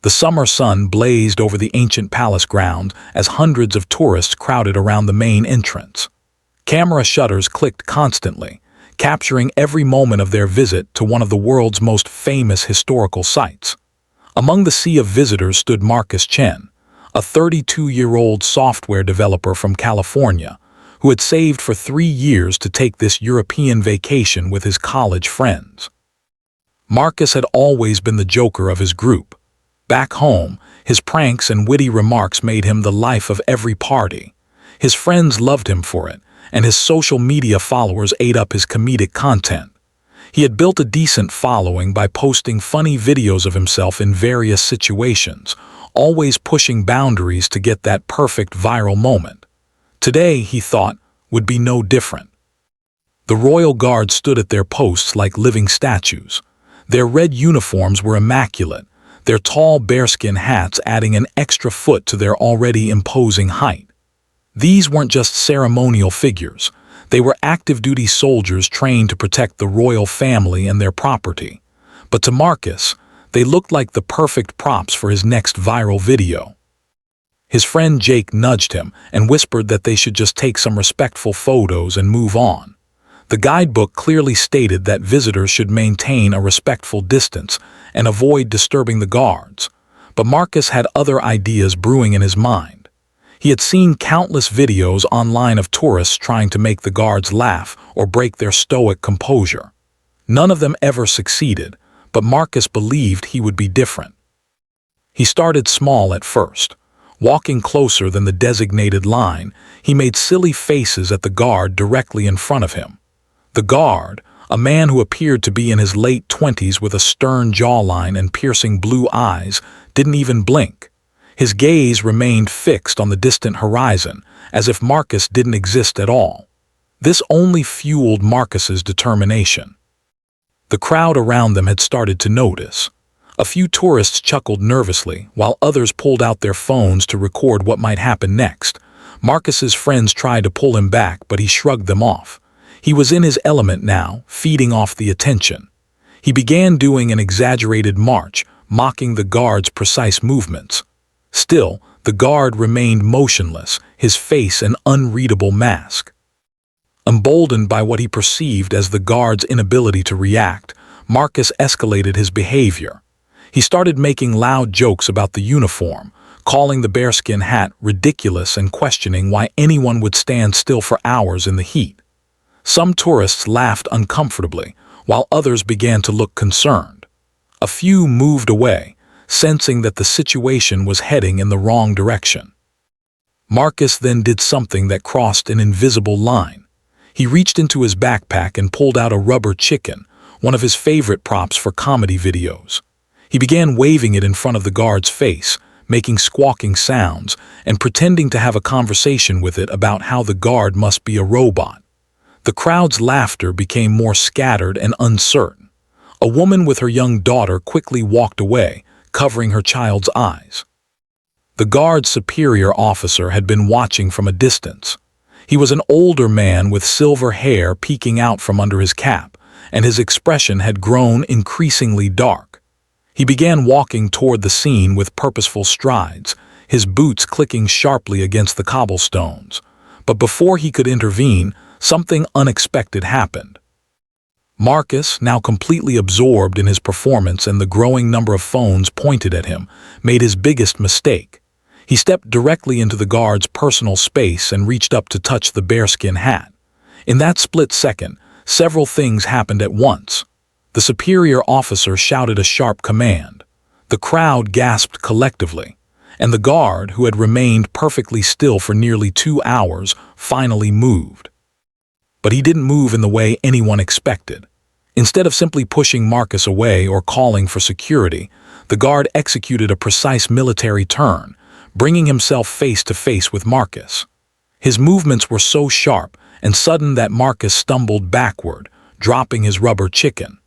The summer sun blazed over the ancient palace ground as hundreds of tourists crowded around the main entrance. Camera shutters clicked constantly, capturing every moment of their visit to one of the world's most famous historical sites. Among the sea of visitors stood Marcus Chen, a 32-year-old software developer from California, who had saved for 3 years to take this European vacation with his college friends. Marcus had always been the joker of his group. Back home, his pranks and witty remarks made him the life of every party. His friends loved him for it, and his social media followers ate up his comedic content. He had built a decent following by posting funny videos of himself in various situations, always pushing boundaries to get that perfect viral moment. Today, he thought, would be no different. The Royal Guard stood at their posts like living statues. Their red uniforms were immaculate, their tall bearskin hats adding an extra foot to their already imposing height. These weren't just ceremonial figures. They were active-duty soldiers trained to protect the royal family and their property. But to Marcus, they looked like the perfect props for his next viral video. His friend Jake nudged him and whispered that they should just take some respectful photos and move on. The guidebook clearly stated that visitors should maintain a respectful distance and avoid disturbing the guards. But Marcus had other ideas brewing in his mind. He had seen countless videos online of tourists trying to make the guards laugh or break their stoic composure. None of them ever succeeded, but Marcus believed he would be different. He started small at first. Walking closer than the designated line, he made silly faces at the guard directly in front of him. The guard, a man who appeared to be in his late 20s with a stern jawline and piercing blue eyes, didn't even blink. His gaze remained fixed on the distant horizon, as if Marcus didn't exist at all. This only fueled Marcus's determination. The crowd around them had started to notice. A few tourists chuckled nervously, while others pulled out their phones to record what might happen next. Marcus's friends tried to pull him back, but he shrugged them off. He was in his element now, feeding off the attention. He began doing an exaggerated march, mocking the guard's precise movements. Still, the guard remained motionless, his face an unreadable mask. Emboldened by what he perceived as the guard's inability to react, Marcus escalated his behavior. He started making loud jokes about the uniform, calling the bearskin hat ridiculous and questioning why anyone would stand still for hours in the heat. Some tourists laughed uncomfortably, while others began to look concerned. A few moved away, sensing that the situation was heading in the wrong direction. Marcus then did something that crossed an invisible line. He reached into his backpack and pulled out a rubber chicken, one of his favorite props for comedy videos. He began waving it in front of the guard's face, making squawking sounds, and pretending to have a conversation with it about how the guard must be a robot. The crowd's laughter became more scattered and uncertain. A woman with her young daughter quickly walked away, covering her child's eyes. The guard's superior officer had been watching from a distance. He was an older man with silver hair peeking out from under his cap, and his expression had grown increasingly dark. He began walking toward the scene with purposeful strides, his boots clicking sharply against the cobblestones. But before he could intervene, something unexpected happened. Marcus, now completely absorbed in his performance and the growing number of phones pointed at him, made his biggest mistake. He stepped directly into the guard's personal space and reached up to touch the bearskin hat. In that split second, several things happened at once. The superior officer shouted a sharp command. The crowd gasped collectively, and the guard, who had remained perfectly still for nearly 2 hours, finally moved. But he didn't move in the way anyone expected. Instead of simply pushing Marcus away or calling for security, the guard executed a precise military turn, bringing himself face to face with Marcus. His movements were so sharp and sudden that Marcus stumbled backward, dropping his rubber chicken.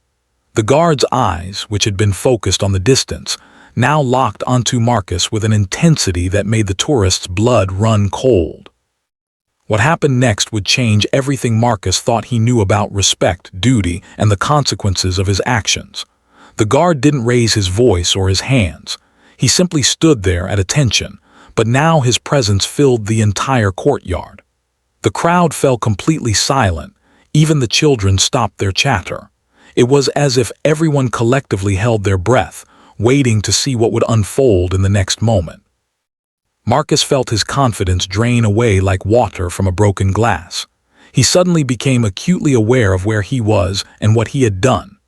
The guard's eyes, which had been focused on the distance, now locked onto Marcus with an intensity that made the tourist's blood run cold. What happened next would change everything Marcus thought he knew about respect, duty, and the consequences of his actions. The guard didn't raise his voice or his hands. He simply stood there at attention, but now his presence filled the entire courtyard. The crowd fell completely silent. Even the children stopped their chatter. It was as if everyone collectively held their breath, waiting to see what would unfold in the next moment. Marcus felt his confidence drain away like water from a broken glass. He suddenly became acutely aware of where he was and what he had done.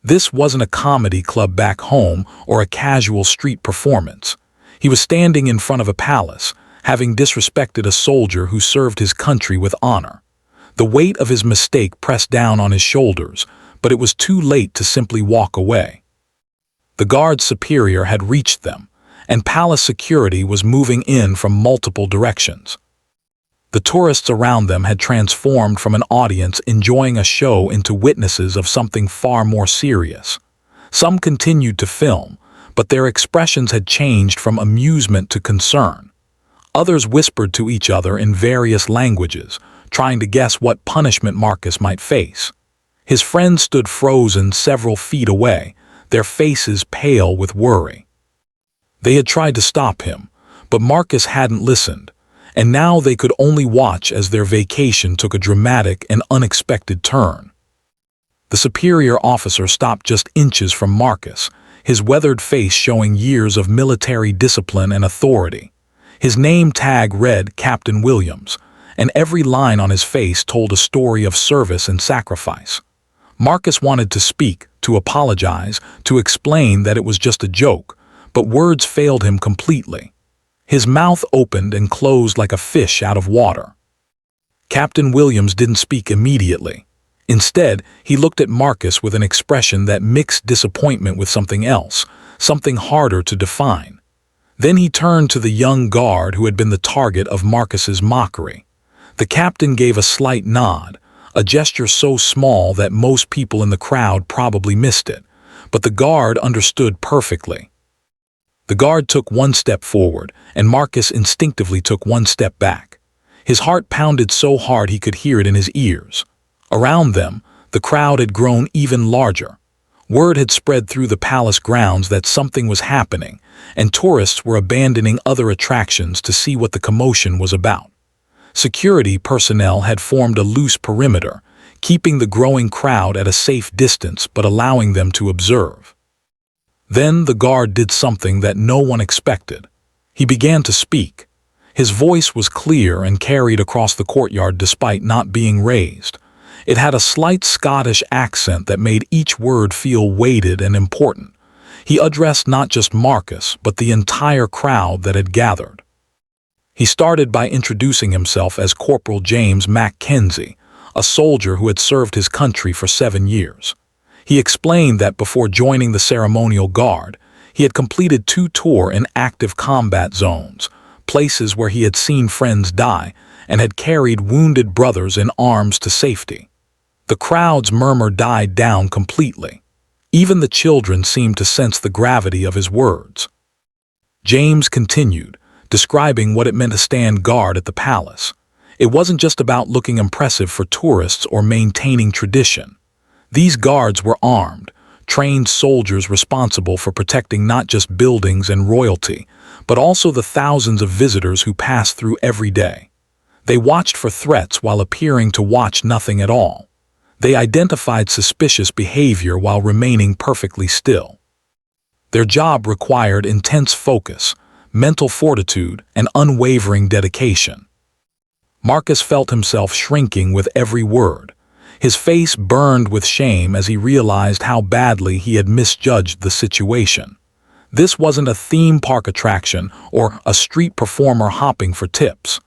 This wasn't a comedy club back home or a casual street performance. He was standing in front of a palace, having disrespected a soldier who served his country with honor. The weight of his mistake pressed down on his shoulders, but it was too late to simply walk away. The guard superior had reached them, and palace security was moving in from multiple directions. The tourists around them had transformed from an audience enjoying a show into witnesses of something far more serious. Some continued to film, but their expressions had changed from amusement to concern. Others whispered to each other in various languages, trying to guess what punishment Marcus might face. His friends stood frozen several feet away, their faces pale with worry. They had tried to stop him, but Marcus hadn't listened, and now they could only watch as their vacation took a dramatic and unexpected turn. The superior officer stopped just inches from Marcus, his weathered face showing years of military discipline and authority. His name tag read Captain Williams, and every line on his face told a story of service and sacrifice. Marcus wanted to speak, to apologize, to explain that it was just a joke, but words failed him completely. His mouth opened and closed like a fish out of water. Captain Williams didn't speak immediately. Instead, he looked at Marcus with an expression that mixed disappointment with something else, something harder to define. Then he turned to the young guard who had been the target of Marcus's mockery. The captain gave a slight nod, a gesture so small that most people in the crowd probably missed it, but the guard understood perfectly. The guard took one step forward, and Marcus instinctively took one step back. His heart pounded so hard he could hear it in his ears. Around them, the crowd had grown even larger. Word had spread through the palace grounds that something was happening, and tourists were abandoning other attractions to see what the commotion was about. Security personnel had formed a loose perimeter, keeping the growing crowd at a safe distance but allowing them to observe. Then the guard did something that no one expected. He began to speak. His voice was clear and carried across the courtyard despite not being raised. It had a slight Scottish accent that made each word feel weighted and important. He addressed not just Marcus, but the entire crowd that had gathered. He started by introducing himself as Corporal James Mackenzie, a soldier who had served his country for 7 years. He explained that before joining the ceremonial guard, he had completed 2 tours in active combat zones, places where he had seen friends die and had carried wounded brothers in arms to safety. The crowd's murmur died down completely. Even the children seemed to sense the gravity of his words. James continued, describing what it meant to stand guard at the palace. It wasn't just about looking impressive for tourists or maintaining tradition. These guards were armed, trained soldiers responsible for protecting not just buildings and royalty, but also the thousands of visitors who passed through every day. They watched for threats while appearing to watch nothing at all. They identified suspicious behavior while remaining perfectly still. Their job required intense focus, mental fortitude, and unwavering dedication. Marcus felt himself shrinking with every word. His face burned with shame as he realized how badly he had misjudged the situation. This wasn't a theme park attraction or a street performer hopping for tips.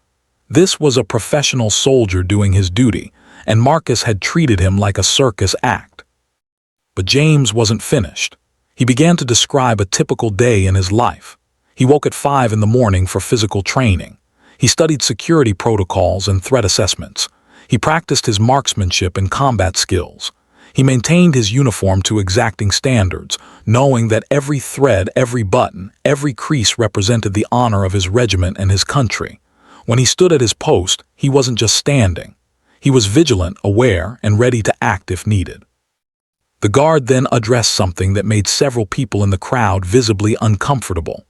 This was a professional soldier doing his duty, and Marcus had treated him like a circus act. But James wasn't finished. He began to describe a typical day in his life. He woke at 5 in the morning for physical training. He studied security protocols and threat assessments. He practiced his marksmanship and combat skills. He maintained his uniform to exacting standards, knowing that every thread, every button, every crease represented the honor of his regiment and his country. When he stood at his post, he wasn't just standing. He was vigilant, aware, and ready to act if needed. The guard then addressed something that made several people in the crowd visibly uncomfortable.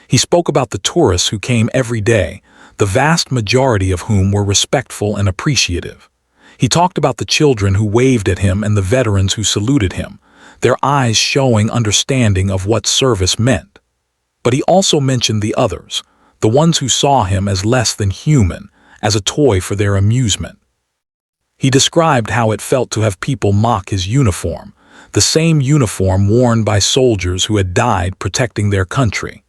He spoke about the tourists who came every day, the vast majority of whom were respectful and appreciative. He talked about the children who waved at him and the veterans who saluted him, their eyes showing understanding of what service meant. But he also mentioned the others, the ones who saw him as less than human, as a toy for their amusement. He described how it felt to have people mock his uniform, the same uniform worn by soldiers who had died protecting their country.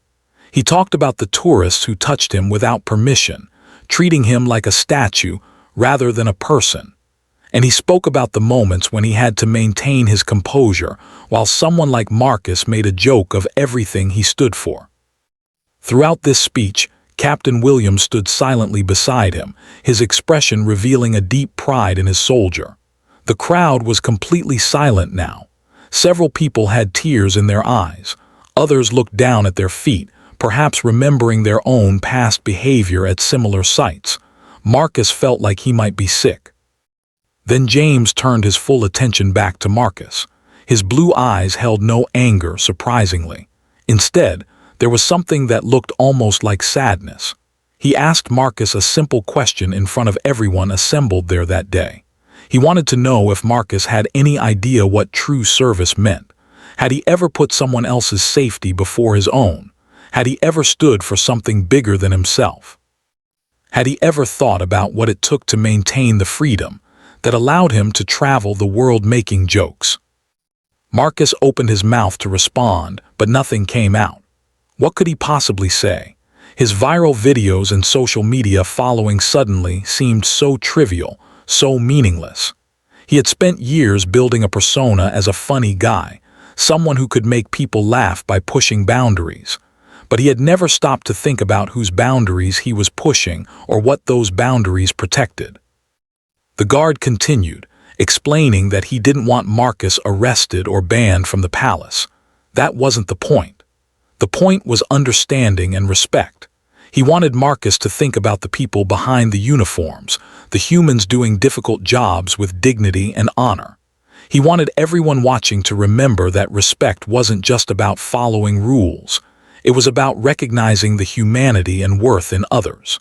He talked about the tourists who touched him without permission, treating him like a statue rather than a person. And he spoke about the moments when he had to maintain his composure while someone like Marcus made a joke of everything he stood for. Throughout this speech, Captain Williams stood silently beside him, his expression revealing a deep pride in his soldier. The crowd was completely silent now. Several people had tears in their eyes. Others looked down at their feet, perhaps remembering their own past behavior at similar sites. Marcus felt like he might be sick. Then James turned his full attention back to Marcus. His blue eyes held no anger, surprisingly. Instead, there was something that looked almost like sadness. He asked Marcus a simple question in front of everyone assembled there that day. He wanted to know if Marcus had any idea what true service meant. Had he ever put someone else's safety before his own? Had he ever stood for something bigger than himself? Had he ever thought about what it took to maintain the freedom that allowed him to travel the world making jokes? Marcus opened his mouth to respond, but nothing came out. What could he possibly say? His viral videos and social media following suddenly seemed so trivial, so meaningless. He had spent years building a persona as a funny guy, someone who could make people laugh by pushing boundaries. But he had never stopped to think about whose boundaries he was pushing or what those boundaries protected. The guard continued, explaining that he didn't want Marcus arrested or banned from the palace. That wasn't the point. The point was understanding and respect. He wanted Marcus to think about the people behind the uniforms, the humans doing difficult jobs with dignity and honor. He wanted everyone watching to remember that respect wasn't just about following rules. It was about recognizing the humanity and worth in others.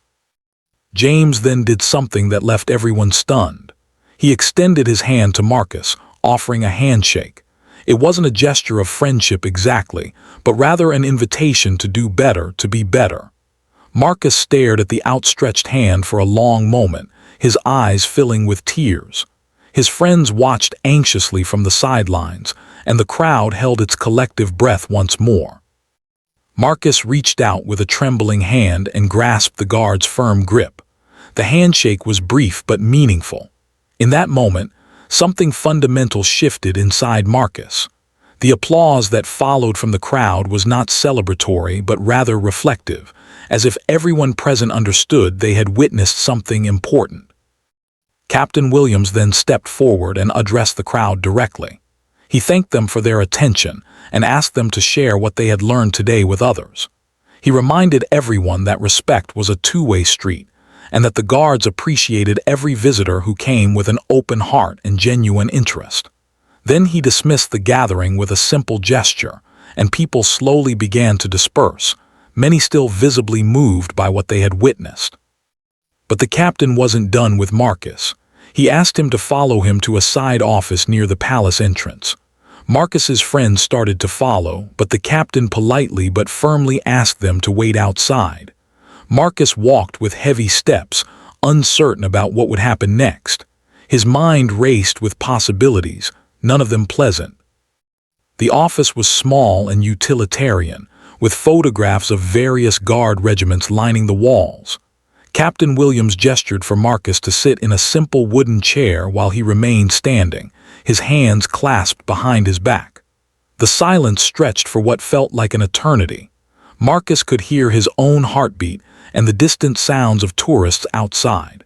James then did something that left everyone stunned. He extended his hand to Marcus, offering a handshake. It wasn't a gesture of friendship exactly, but rather an invitation to do better, to be better. Marcus stared at the outstretched hand for a long moment, his eyes filling with tears. His friends watched anxiously from the sidelines, and the crowd held its collective breath once more. Marcus reached out with a trembling hand and grasped the guard's firm grip. The handshake was brief but meaningful. In that moment, something fundamental shifted inside Marcus. The applause that followed from the crowd was not celebratory but rather reflective, as if everyone present understood they had witnessed something important. Captain Williams then stepped forward and addressed the crowd directly. He thanked them for their attention and asked them to share what they had learned today with others. He reminded everyone that respect was a two-way street, and that the guards appreciated every visitor who came with an open heart and genuine interest. Then he dismissed the gathering with a simple gesture, and people slowly began to disperse, many still visibly moved by what they had witnessed. But the captain wasn't done with Marcus. He asked him to follow him to a side office near the palace entrance. Marcus's friends started to follow, but the captain politely but firmly asked them to wait outside. Marcus walked with heavy steps, uncertain about what would happen next. His mind raced with possibilities, none of them pleasant. The office was small and utilitarian, with photographs of various guard regiments lining the walls. Captain Williams gestured for Marcus to sit in a simple wooden chair while he remained standing, his hands clasped behind his back. The silence stretched for what felt like an eternity. Marcus could hear his own heartbeat and the distant sounds of tourists outside.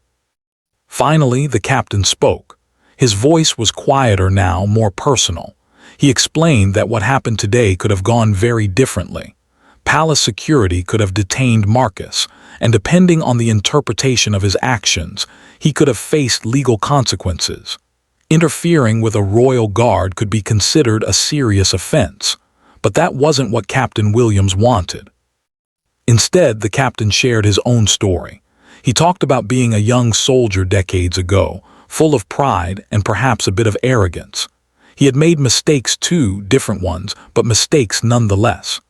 Finally, the captain spoke. His voice was quieter now, more personal. He explained that what happened today could have gone very differently. Palace security could have detained Marcus, and depending on the interpretation of his actions, he could have faced legal consequences. Interfering with a royal guard could be considered a serious offense, but that wasn't what Captain Williams wanted. Instead, the captain shared his own story. He talked about being a young soldier decades ago, full of pride and perhaps a bit of arrogance. He had made mistakes too, different ones, but mistakes nonetheless.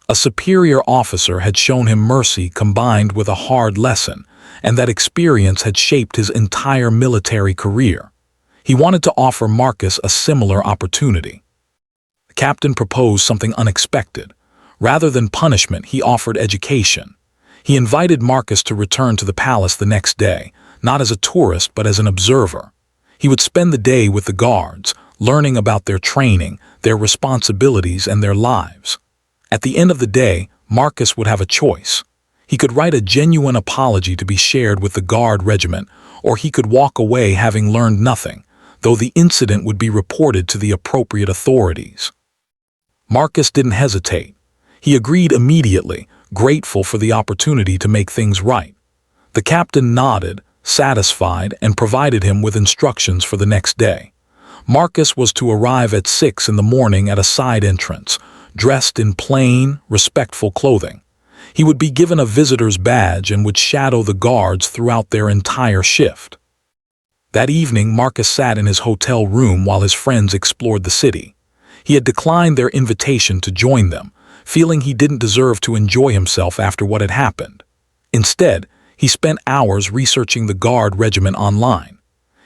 A superior officer had shown him mercy combined with a hard lesson, and that experience had shaped his entire military career. He wanted to offer Marcus a similar opportunity. The captain proposed something unexpected. Rather than punishment, he offered education. He invited Marcus to return to the palace the next day, not as a tourist but as an observer. He would spend the day with the guards, learning about their training, their responsibilities, and their lives. At the end of the day, Marcus would have a choice. He could write a genuine apology to be shared with the Guard regiment, or he could walk away having learned nothing, though the incident would be reported to the appropriate authorities. Marcus didn't hesitate. He agreed immediately, grateful for the opportunity to make things right. The captain nodded, satisfied, and provided him with instructions for the next day. Marcus was to arrive at 6 in the morning at a side entrance, dressed in plain, respectful clothing. He would be given a visitor's badge and would shadow the guards throughout their entire shift. That evening, Marcus sat in his hotel room while his friends explored the city. He had declined their invitation to join them, feeling he didn't deserve to enjoy himself after what had happened. Instead, he spent hours researching the Guard regiment online.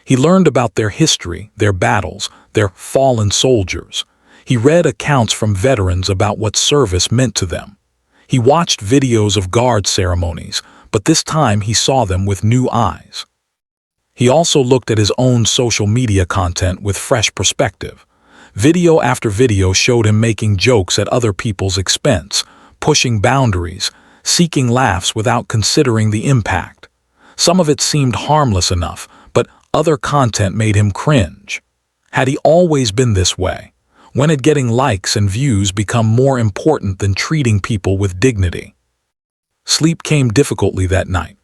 He learned about their history, their battles, their fallen soldiers. He read accounts from veterans about what service meant to them. He watched videos of Guard ceremonies, but this time he saw them with new eyes. He also looked at his own social media content with fresh perspective. Video after video showed him making jokes at other people's expense, pushing boundaries, seeking laughs without considering the impact. Some of it seemed harmless enough, but other content made him cringe. Had he always been this way? When had getting likes and views become more important than treating people with dignity? Sleep came difficultly that night.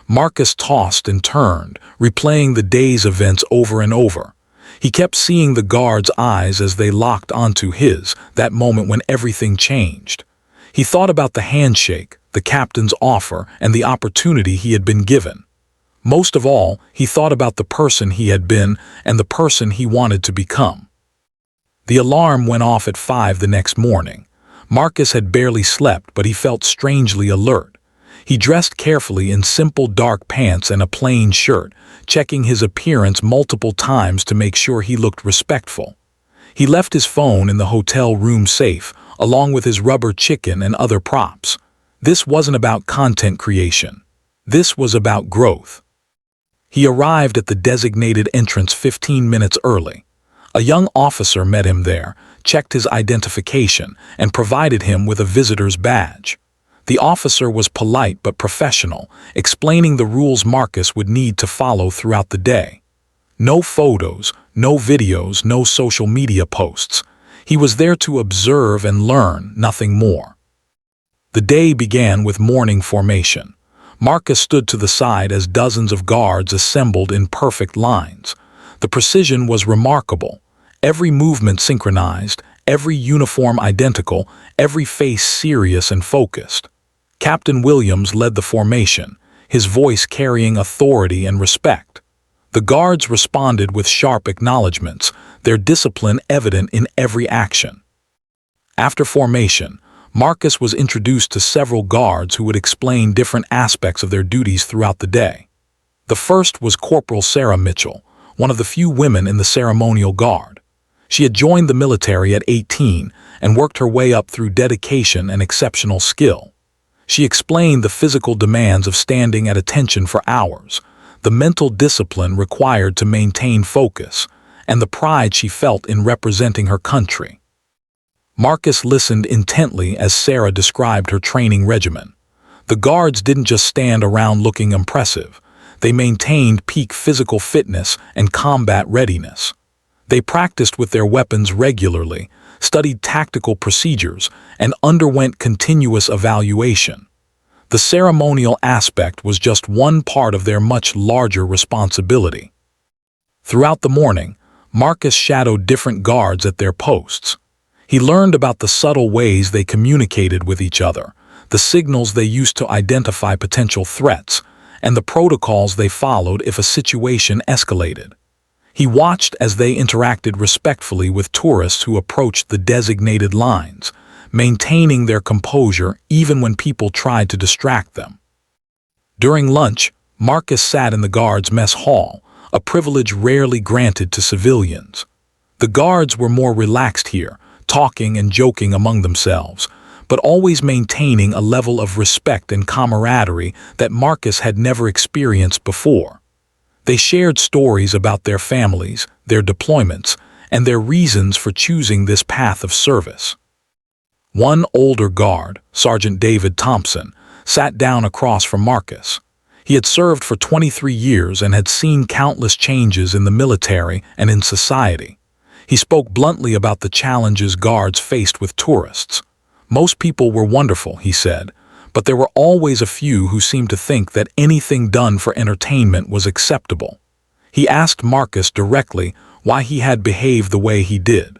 Marcus tossed and turned, replaying the day's events over and over. He kept seeing the guards' eyes as they locked onto his, that moment when everything changed. He thought about the handshake, the captain's offer, and the opportunity he had been given. Most of all, he thought about the person he had been and the person he wanted to become. The alarm went off at 5 the next morning. Marcus had barely slept, but he felt strangely alert. He dressed carefully in simple dark pants and a plain shirt, checking his appearance multiple times to make sure he looked respectful. He left his phone in the hotel room safe, along with his rubber chicken and other props. This wasn't about content creation. This was about growth. He arrived at the designated entrance 15 minutes early. A young officer met him there, checked his identification, and provided him with a visitor's badge. The officer was polite but professional, explaining the rules Marcus would need to follow throughout the day. No photos, no videos, no social media posts. He was there to observe and learn, nothing more. The day began with morning formation. Marcus stood to the side as dozens of guards assembled in perfect lines. The precision was remarkable. Every movement synchronized, every uniform identical, every face serious and focused. Captain Williams led the formation, his voice carrying authority and respect. The guards responded with sharp acknowledgments, their discipline evident in every action. After formation, Marcus was introduced to several guards who would explain different aspects of their duties throughout the day. The first was Corporal Sarah Mitchell, one of the few women in the ceremonial guard. She had joined the military at 18 and worked her way up through dedication and exceptional skill. She explained the physical demands of standing at attention for hours, the mental discipline required to maintain focus, and the pride she felt in representing her country. Marcus listened intently as Sarah described her training regimen. The guards didn't just stand around looking impressive. They maintained peak physical fitness and combat readiness. They practiced with their weapons regularly, studied tactical procedures, and underwent continuous evaluation. The ceremonial aspect was just one part of their much larger responsibility. Throughout the morning, Marcus shadowed different guards at their posts. He learned about the subtle ways they communicated with each other, the signals they used to identify potential threats, and the protocols they followed if a situation escalated. He watched as they interacted respectfully with tourists who approached the designated lines, maintaining their composure even when people tried to distract them. During lunch, Marcus sat in the guards' mess hall, a privilege rarely granted to civilians. The guards were more relaxed here, talking and joking among themselves, but always maintaining a level of respect and camaraderie that Marcus had never experienced before. They shared stories about their families, their deployments, and their reasons for choosing this path of service. One older guard, Sergeant David Thompson, sat down across from Marcus. He had served for 23 years and had seen countless changes in the military and in society. He spoke bluntly about the challenges guards faced with tourists. Most people were wonderful, he said, but there were always a few who seemed to think that anything done for entertainment was acceptable. He asked Marcus directly why he had behaved the way he did.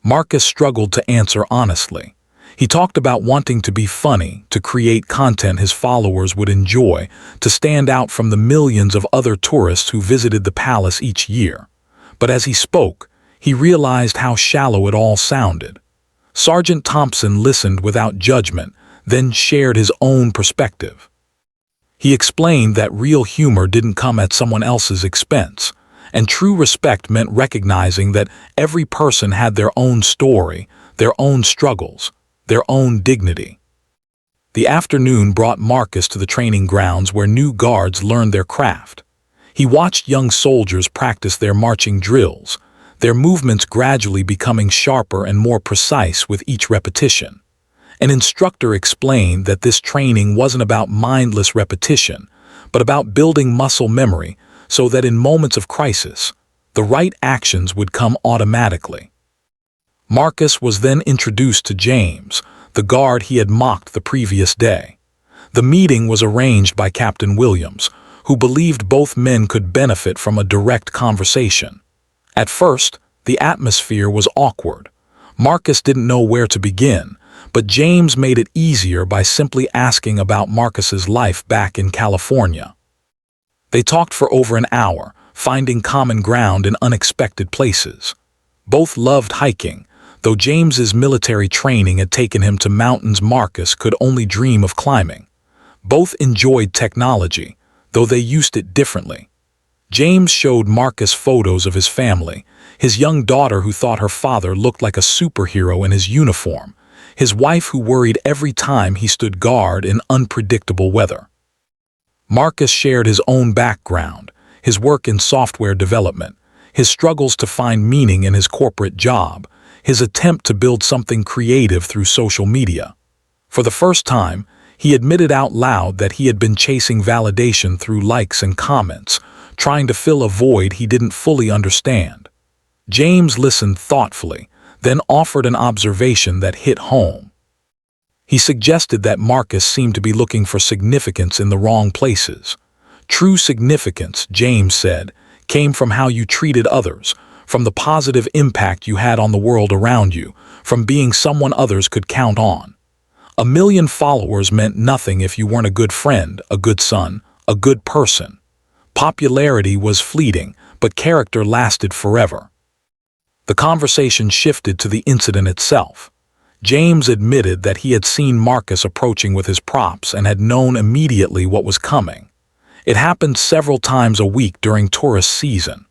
Marcus struggled to answer honestly. He talked about wanting to be funny, to create content his followers would enjoy, to stand out from the millions of other tourists who visited the palace each year. But as he spoke, he realized how shallow it all sounded. Sergeant Thompson listened without judgment, then shared his own perspective. He explained that real humor didn't come at someone else's expense, and true respect meant recognizing that every person had their own story, their own struggles, their own dignity. The afternoon brought Marcus to the training grounds where new guards learned their craft. He watched young soldiers practice their marching drills, their movements gradually becoming sharper and more precise with each repetition. An instructor explained that this training wasn't about mindless repetition, but about building muscle memory so that in moments of crisis, the right actions would come automatically. Marcus was then introduced to James, the guard he had mocked the previous day. The meeting was arranged by Captain Williams, who believed both men could benefit from a direct conversation. At first, the atmosphere was awkward. Marcus didn't know where to begin, but James made it easier by simply asking about Marcus's life back in California. They talked for over an hour, finding common ground in unexpected places. Both loved hiking, though James's military training had taken him to mountains Marcus could only dream of climbing. Both enjoyed technology, though they used it differently. James showed Marcus photos of his family, his young daughter who thought her father looked like a superhero in his uniform, his wife who worried every time he stood guard in unpredictable weather. Marcus shared his own background, his work in software development, his struggles to find meaning in his corporate job, his attempt to build something creative through social media. For the first time, he admitted out loud that he had been chasing validation through likes and comments, trying to fill a void he didn't fully understand. James listened thoughtfully, then offered an observation that hit home. He suggested that Marcus seemed to be looking for significance in the wrong places. True significance, James said, came from how you treated others, from the positive impact you had on the world around you, from being someone others could count on. 1 million followers meant nothing if you weren't a good friend, a good son, a good person. Popularity was fleeting, but character lasted forever. The conversation shifted to the incident itself. James admitted that he had seen Marcus approaching with his props and had known immediately what was coming. It happened several times a week during tourist season.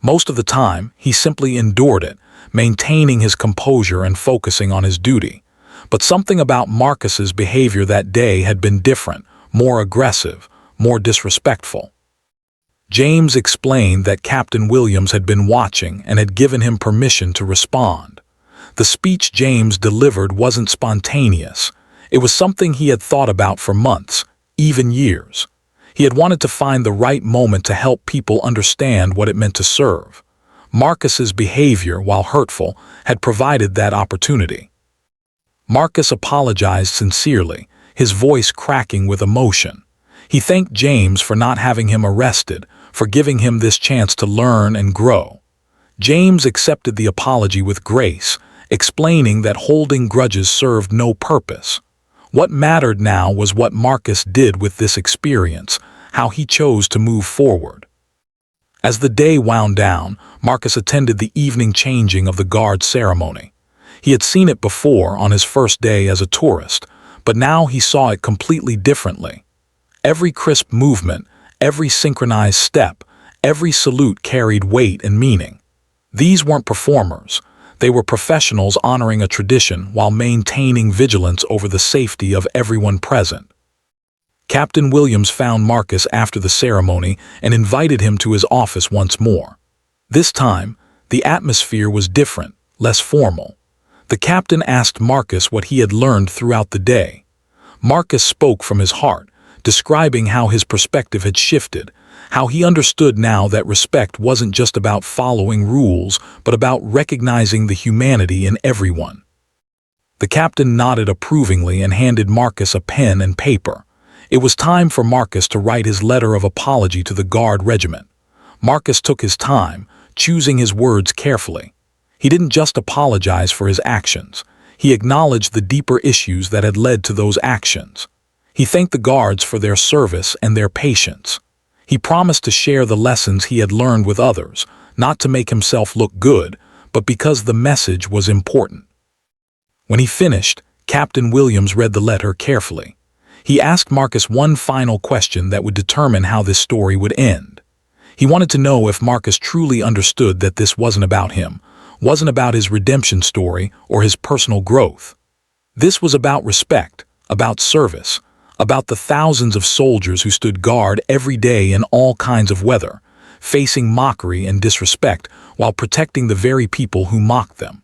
Most of the time, he simply endured it, maintaining his composure and focusing on his duty. But something about Marcus's behavior that day had been different, more aggressive, more disrespectful. James explained that Captain Williams had been watching and had given him permission to respond. The speech James delivered wasn't spontaneous. It was something he had thought about for months, even years. He had wanted to find the right moment to help people understand what it meant to serve. Marcus's behavior, while hurtful, had provided that opportunity. Marcus apologized sincerely, his voice cracking with emotion. He thanked James for not having him arrested, for giving him this chance to learn and grow. James accepted the apology with grace, explaining that holding grudges served no purpose. What mattered now was what Marcus did with this experience, how he chose to move forward. As the day wound down, Marcus attended the evening changing of the guard ceremony. He had seen it before on his first day as a tourist, but now he saw it completely differently. Every crisp movement, every synchronized step, every salute carried weight and meaning. These weren't performers. They were professionals honoring a tradition while maintaining vigilance over the safety of everyone present. Captain Williams found Marcus after the ceremony and invited him to his office once more. This time, the atmosphere was different, less formal. The captain asked Marcus what he had learned throughout the day. Marcus spoke from his heart, describing how his perspective had shifted, how he understood now that respect wasn't just about following rules, but about recognizing the humanity in everyone. The captain nodded approvingly and handed Marcus a pen and paper. It was time for Marcus to write his letter of apology to the Guard regiment. Marcus took his time, choosing his words carefully. He didn't just apologize for his actions. He acknowledged the deeper issues that had led to those actions. He thanked the guards for their service and their patience. He promised to share the lessons he had learned with others, not to make himself look good, but because the message was important. When he finished, Captain Williams read the letter carefully. He asked Marcus one final question that would determine how this story would end. He wanted to know if Marcus truly understood that this wasn't about him, wasn't about his redemption story or his personal growth. This was about respect, about service, about the thousands of soldiers who stood guard every day in all kinds of weather, facing mockery and disrespect while protecting the very people who mocked them.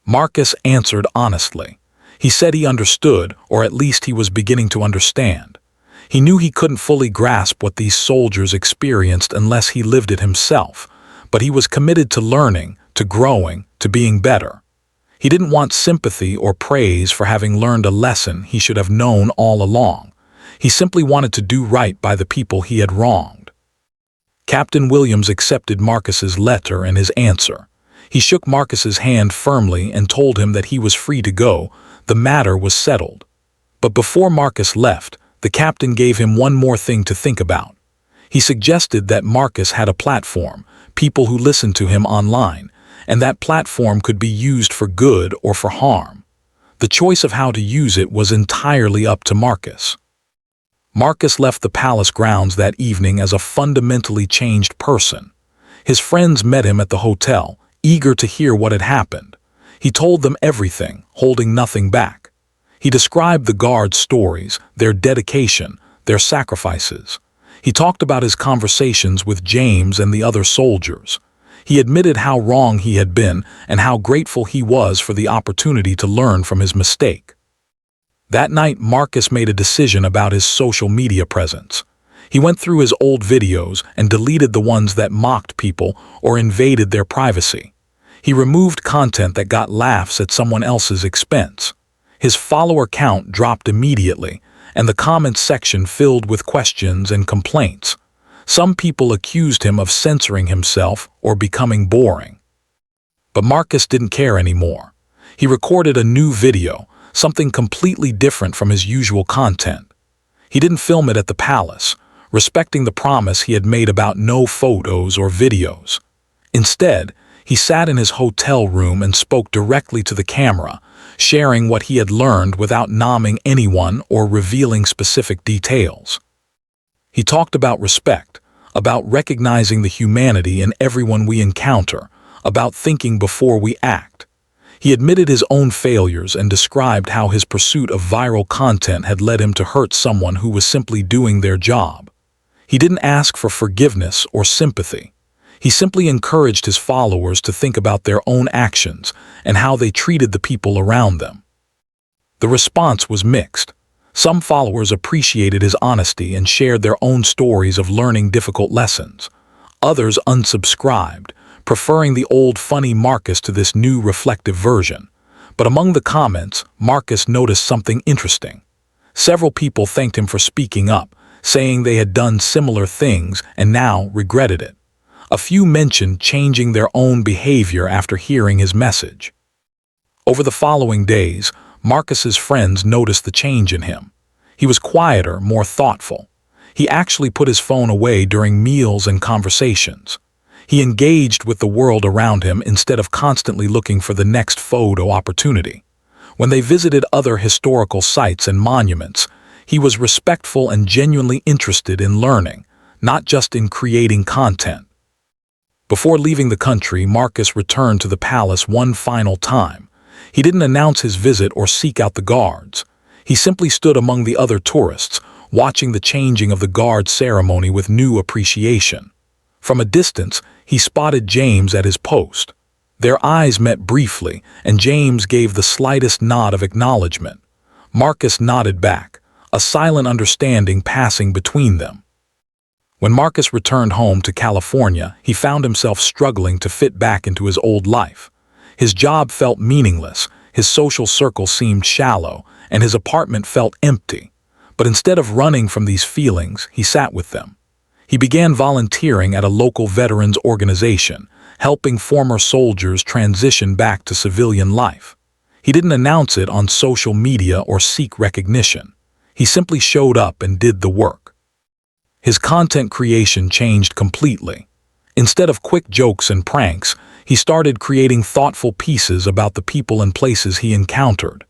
Marcus answered honestly. He said he understood, or at least he was beginning to understand. He knew he couldn't fully grasp what these soldiers experienced unless he lived it himself, but he was committed to learning, to growing, to being better. He didn't want sympathy or praise for having learned a lesson he should have known all along. He simply wanted to do right by the people he had wronged. Captain Williams accepted Marcus's letter and his answer. He shook Marcus's hand firmly and told him that he was free to go. The matter was settled. But before Marcus left, the captain gave him one more thing to think about. He suggested that Marcus had a platform, people who listened to him online, and that platform could be used for good or for harm. The choice of how to use it was entirely up to Marcus. Marcus left the palace grounds that evening as a fundamentally changed person. His friends met him at the hotel, eager to hear what had happened. He told them everything, holding nothing back. He described the guards' stories, their dedication, their sacrifices. He talked about his conversations with James and the other soldiers. He admitted how wrong he had been and how grateful he was for the opportunity to learn from his mistake. That night, Marcus made a decision about his social media presence. He went through his old videos and deleted the ones that mocked people or invaded their privacy. He removed content that got laughs at someone else's expense. His follower count dropped immediately, and the comments section filled with questions and complaints. Some people accused him of censoring himself or becoming boring. But Marcus didn't care anymore. He recorded a new video, something completely different from his usual content. He didn't film it at the palace, respecting the promise he had made about no photos or videos. Instead, he sat in his hotel room and spoke directly to the camera, sharing what he had learned without naming anyone or revealing specific details. He talked about respect, about recognizing the humanity in everyone we encounter, about thinking before we act. He admitted his own failures and described how his pursuit of viral content had led him to hurt someone who was simply doing their job. He didn't ask for forgiveness or sympathy. He simply encouraged his followers to think about their own actions and how they treated the people around them. The response was mixed. Some followers appreciated his honesty and shared their own stories of learning difficult lessons. Others unsubscribed, preferring the old funny Marcus to this new reflective version. But among the comments, Marcus noticed something interesting. Several people thanked him for speaking up, saying they had done similar things and now regretted it. A few mentioned changing their own behavior after hearing his message. Over the following days, Marcus's friends noticed the change in him. He was quieter, more thoughtful. He actually put his phone away during meals and conversations. He engaged with the world around him instead of constantly looking for the next photo opportunity. When they visited other historical sites and monuments, he was respectful and genuinely interested in learning, not just in creating content. Before leaving the country, Marcus returned to the palace one final time. He didn't announce his visit or seek out the guards. He simply stood among the other tourists, watching the changing of the guard ceremony with new appreciation. From a distance, he spotted James at his post. Their eyes met briefly, and James gave the slightest nod of acknowledgement. Marcus nodded back, a silent understanding passing between them. When Marcus returned home to California, he found himself struggling to fit back into his old life. His job felt meaningless, his social circle seemed shallow, and his apartment felt empty. But instead of running from these feelings, he sat with them. He began volunteering at a local veterans organization, helping former soldiers transition back to civilian life. He didn't announce it on social media or seek recognition. He simply showed up and did the work. His content creation changed completely. Instead of quick jokes and pranks, he started creating thoughtful pieces about the people and places he encountered.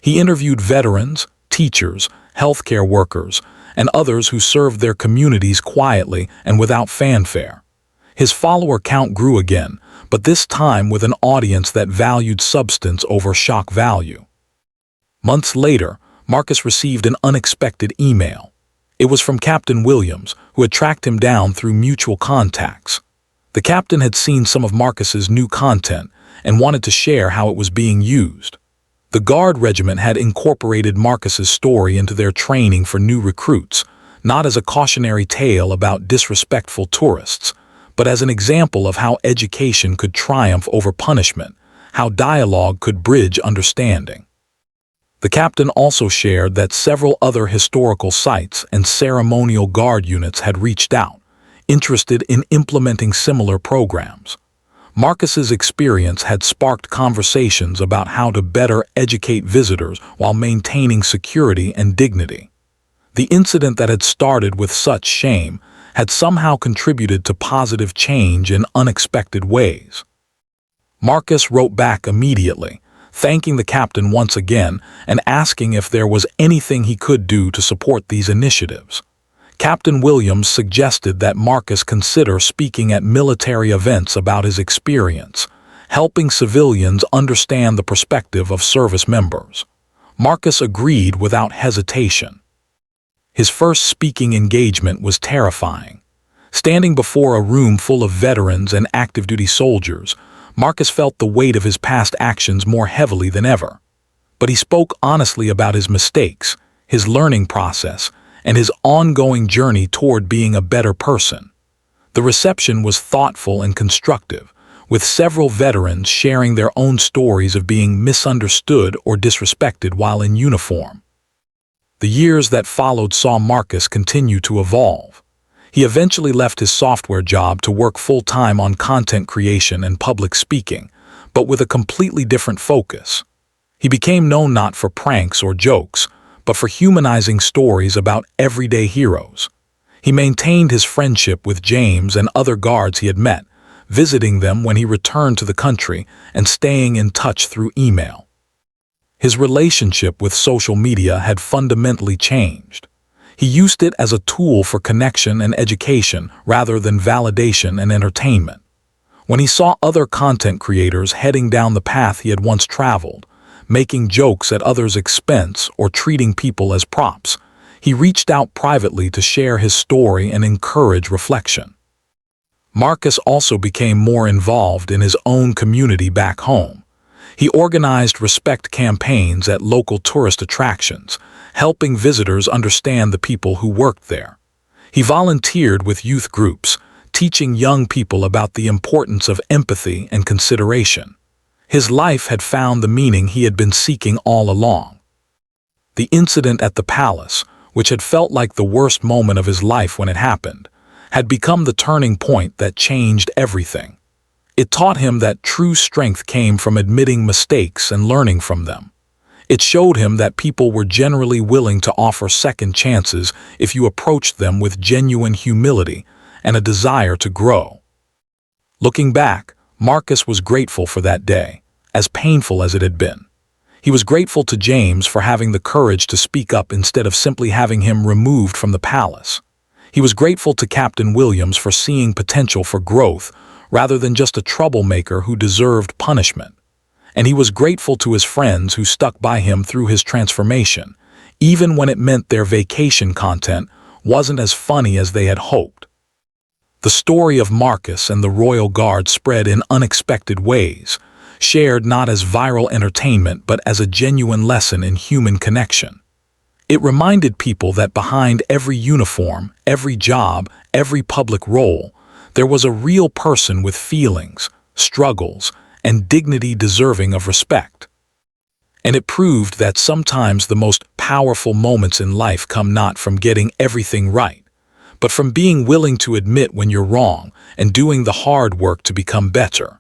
He interviewed veterans, teachers, healthcare workers, and others who served their communities quietly and without fanfare. His follower count grew again, but this time with an audience that valued substance over shock value. Months later, Marcus received an unexpected email. It was from Captain Williams, who had tracked him down through mutual contacts. The captain had seen some of Marcus's new content and wanted to share how it was being used. The Guard Regiment had incorporated Marcus's story into their training for new recruits, not as a cautionary tale about disrespectful tourists, but as an example of how education could triumph over punishment, how dialogue could bridge understanding. The captain also shared that several other historical sites and ceremonial guard units had reached out, interested in implementing similar programs. Marcus's experience had sparked conversations about how to better educate visitors while maintaining security and dignity. The incident that had started with such shame had somehow contributed to positive change in unexpected ways. Marcus wrote back immediately, thanking the captain once again and asking if there was anything he could do to support these initiatives. Captain Williams suggested that Marcus consider speaking at military events about his experience, helping civilians understand the perspective of service members. Marcus agreed without hesitation. His first speaking engagement was terrifying. Standing before a room full of veterans and active-duty soldiers, Marcus felt the weight of his past actions more heavily than ever. But he spoke honestly about his mistakes, his learning process, and his ongoing journey toward being a better person. The reception was thoughtful and constructive, with several veterans sharing their own stories of being misunderstood or disrespected while in uniform. The years that followed saw Marcus continue to evolve. He eventually left his software job to work full-time on content creation and public speaking, but with a completely different focus. He became known not for pranks or jokes, but for humanizing stories about everyday heroes. He maintained his friendship with James and other guards he had met, visiting them when he returned to the country and staying in touch through email. His relationship with social media had fundamentally changed. He used it as a tool for connection and education rather than validation and entertainment. When he saw other content creators heading down the path he had once traveled, making jokes at others' expense or treating people as props, he reached out privately to share his story and encourage reflection. Marcus also became more involved in his own community back home. He organized respect campaigns at local tourist attractions, helping visitors understand the people who worked there. He volunteered with youth groups, teaching young people about the importance of empathy and consideration. His life had found the meaning he had been seeking all along. The incident at the palace, which had felt like the worst moment of his life when it happened, had become the turning point that changed everything. It taught him that true strength came from admitting mistakes and learning from them. It showed him that people were generally willing to offer second chances if you approached them with genuine humility and a desire to grow. Looking back, Marcus was grateful for that day, as painful as it had been. He was grateful to James for having the courage to speak up instead of simply having him removed from the palace. He was grateful to Captain Williams for seeing potential for growth rather than just a troublemaker who deserved punishment. And he was grateful to his friends who stuck by him through his transformation, even when it meant their vacation content wasn't as funny as they had hoped. The story of Marcus and the Royal Guard spread in unexpected ways, shared not as viral entertainment but as a genuine lesson in human connection. It reminded people that behind every uniform, every job, every public role, there was a real person with feelings, struggles, and dignity deserving of respect. And it proved that sometimes the most powerful moments in life come not from getting everything right, but from being willing to admit when you're wrong and doing the hard work to become better.